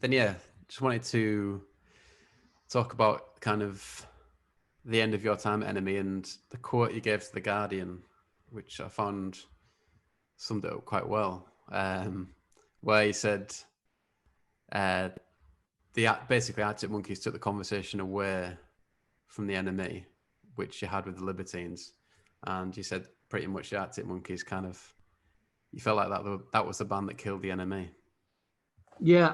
then yeah, just wanted to talk about kind of the end of your time at NME and the quote you gave to The Guardian, which I found summed it up quite well, where he said, uh, basically Arctic Monkeys took the conversation away from the NME, which you had with the Libertines, and you said pretty much the Arctic Monkeys kind of, you felt like that was the band that killed the NME. Yeah,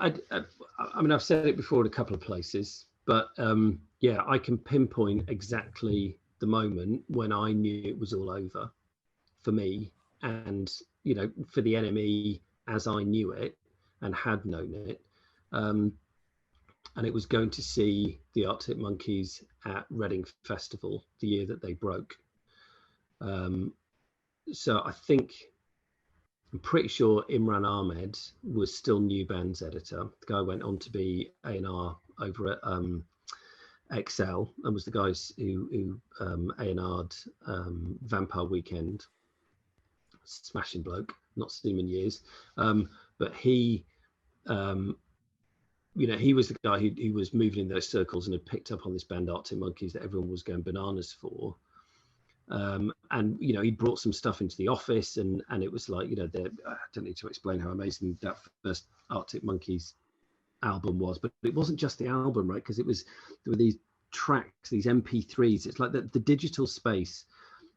I mean, I've said it before in a couple of places, but yeah, I can pinpoint exactly the moment when I knew it was all over for me, and you know, for the NME as I knew it and had known it. And it was going to see the Arctic Monkeys at Reading Festival the year that they broke. So I'm pretty sure Imran Ahmed was still New Band's editor. The guy went on to be A&R over at XL and was the guys who A&R'd Vampire Weekend. Smashing bloke, not seen him in years. But he, you know, he was the guy who was moving in those circles and had picked up on this band Arctic Monkeys that everyone was going bananas for. And you know, he brought some stuff into the office, and it was like, you know, I don't need to explain how amazing that first Arctic Monkeys album was, but it wasn't just the album, right? Because there were these tracks, these MP3s. It's like the digital space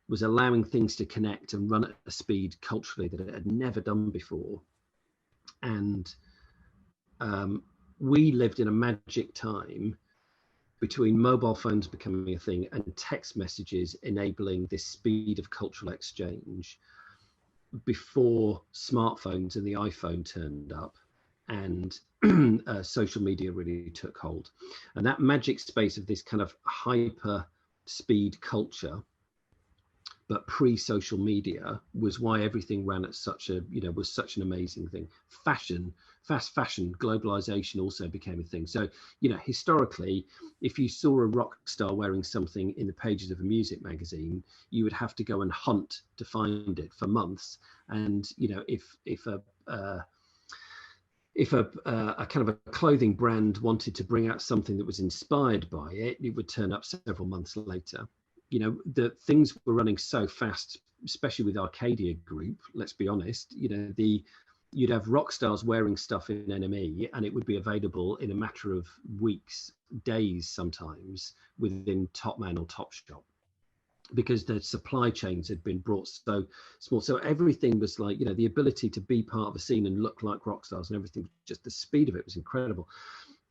was allowing things to connect and run at a speed culturally that it had never done before. And we lived in a magic time between mobile phones becoming a thing and text messages enabling this speed of cultural exchange before smartphones and the iPhone turned up and social media really took hold. And that magic space of this kind of hyper speed culture, but pre-social media, was why everything ran at such a, you know, was such an amazing thing. Fast fashion, globalization also became a thing. So, you know, historically, if you saw a rock star wearing something in the pages of a music magazine, you would have to go and hunt to find it for months. And, you know, if a kind of a clothing brand wanted to bring out something that was inspired by it, it would turn up several months later. You know, the things were running so fast, especially with Arcadia Group, let's be honest, you know, you'd have rock stars wearing stuff in NME and it would be available in a matter of weeks, days sometimes, within Top Man or Topshop, because the supply chains had been brought so small. So everything was like, you know, the ability to be part of a scene and look like rock stars and everything, just the speed of it was incredible.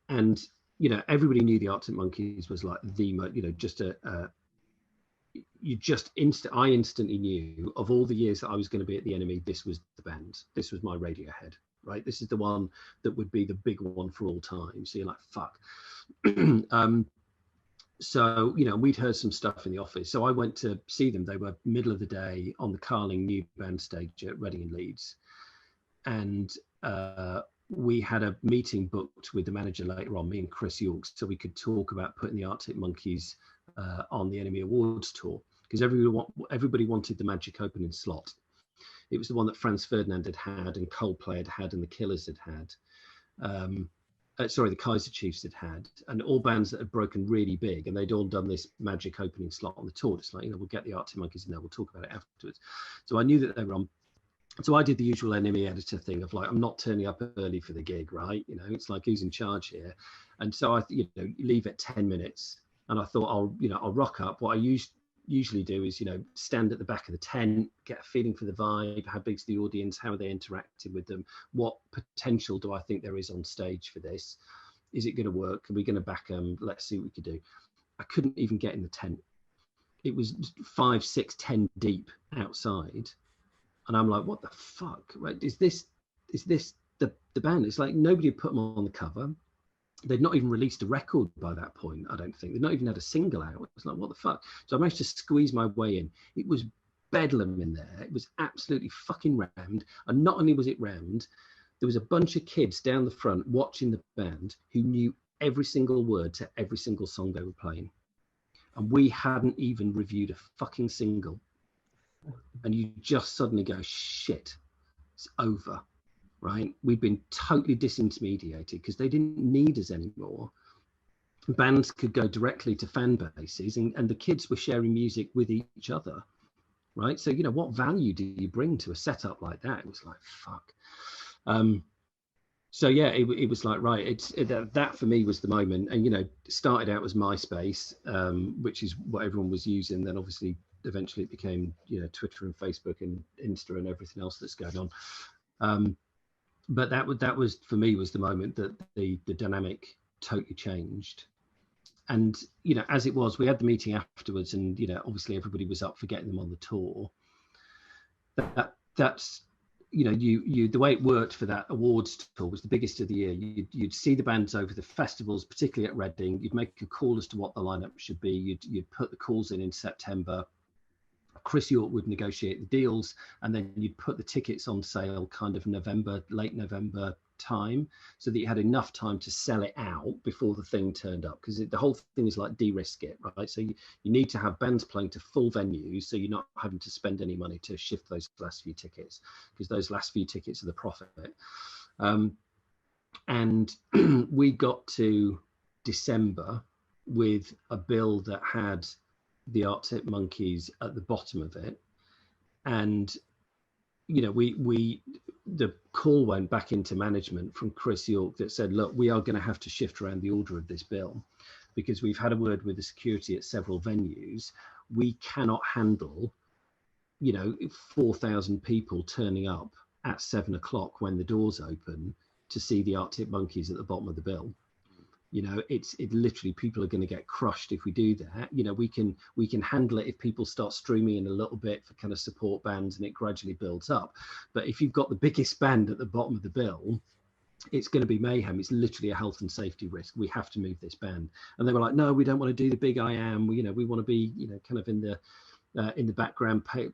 And, you know, everybody knew the Arctic Monkeys was like you know, just I instantly knew, of all the years that I was going to be at the NME, this was the band. This was my Radiohead, right? This is the one that would be the big one for all time. So you're like, fuck. So, you know, we'd heard some stuff in the office. So I went to see them. They were middle of the day on the Carling New Band stage at Reading and Leeds. And we had a meeting booked with the manager later on, me and Chris York, so we could talk about putting the Arctic Monkeys on the NME Awards tour, because everybody wanted the magic opening slot. It was the one that Franz Ferdinand had and Coldplay had and the Killers had the Kaiser Chiefs had, and all bands that had broken really big, and they'd all done this magic opening slot on the tour. It's like, you know, we'll get the Arctic Monkeys in there, we'll talk about it afterwards. So I knew that they were on. So I did the usual NME editor thing of like, I'm not turning up early for the gig, right? You know, it's like, who's in charge here? And so I, you know, leave at 10 minutes. And I thought I'll rock up. What I usually do is, you know, stand at the back of the tent, get a feeling for the vibe, how big's the audience, how are they interacting with them, what potential do I think there is on stage for this? Is it going to work? Are we going to back them? Let's see what we could do. I couldn't even get in the tent. It was 5, 6, 10 deep outside. And I'm like, what the fuck? Right? Is this the band? It's like nobody had put them on the cover. They'd not even released a record by that point, I don't think. They'd not even had a single out. It's like, what the fuck? So I managed to squeeze my way in. It was bedlam in there. It was absolutely fucking rammed. And not only was it rammed, there was a bunch of kids down the front watching the band who knew every single word to every single song they were playing. And we hadn't even reviewed a fucking single. And you just suddenly go, shit, it's over. right? We'd been totally disintermediated because they didn't need us anymore. Bands could go directly to fan bases, and the kids were sharing music with each other, right? So, you know, what value do you bring to a setup like that? It was like, fuck. So yeah, it was like, right, that for me was the moment. And, you know, started out as MySpace, which is what everyone was using. Then obviously eventually it became, you know, Twitter and Facebook and Insta and everything else that's going on. But that was for me was the moment that the dynamic totally changed. And, you know, as it was, we had the meeting afterwards, and, you know, obviously everybody was up for getting them on the tour. That's, you know, the way it worked for that awards tour was the biggest of the year. You'd see the bands over the festivals, particularly at Reading. You'd make a call as to what the lineup should be. You'd put the calls in September. Chris York would negotiate the deals, and then you'd put the tickets on sale kind of November, late November time, so that you had enough time to sell it out before the thing turned up, because the whole thing is like de-risk it, right? So you need to have bands playing to full venues, so you're not having to spend any money to shift those last few tickets, because those last few tickets are the profit. And we got to December with a bill that had the Arctic Monkeys at the bottom of it, and, you know, the call went back into management from Chris York that said, look, we are going to have to shift around the order of this bill, because we've had a word with the security at several venues. We cannot handle, you know, 4,000 people turning up at 7 o'clock when the doors open to see the Arctic Monkeys at the bottom of the bill. You know, it literally, people are going to get crushed if we do that. You know, we can handle it if people start streaming in a little bit for kind of support bands, and it gradually builds up. But if you've got the biggest band at the bottom of the bill, it's going to be mayhem. It's literally a health and safety risk. We have to move this band. And they were like, no, we don't want to do the big I am. You know, we want to be, you know, kind of in the background, pay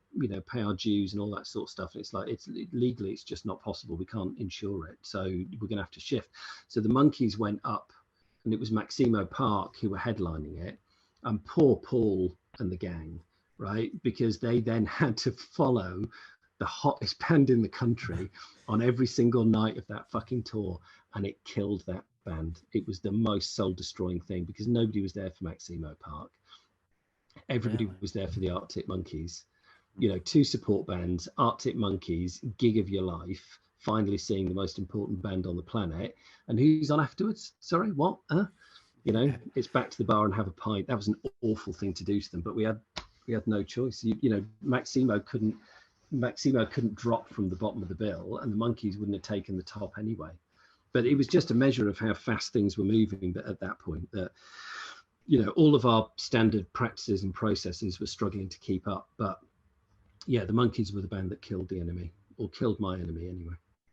our dues and all that sort of stuff. And it's like, it's legally, it's just not possible. We can't insure it. So we're going to have to shift. So the Monkeys went up, and it was Maximo Park who were headlining it, and poor Paul and the gang, right? Because they then had to follow the hottest band in the country on every single night of that fucking tour, and it killed that band. It was the most soul-destroying thing, because nobody was there for Maximo Park. Everybody was there for the Arctic Monkeys. You know, 2 support bands, Arctic Monkeys, gig of your life, finally seeing the most important band on the planet. And who's on afterwards? Sorry, what? You know, it's back to the bar and have a pint. That was an awful thing to do to them, but we had no choice. You know, Maximo couldn't drop from the bottom of the bill, and the Monkeys wouldn't have taken the top anyway. But it was just a measure of how fast things were moving. But at that point, that, you know, all of our standard practices and processes were struggling to keep up. But yeah, the Monkeys were the band that killed the NME, or killed my NME anyway.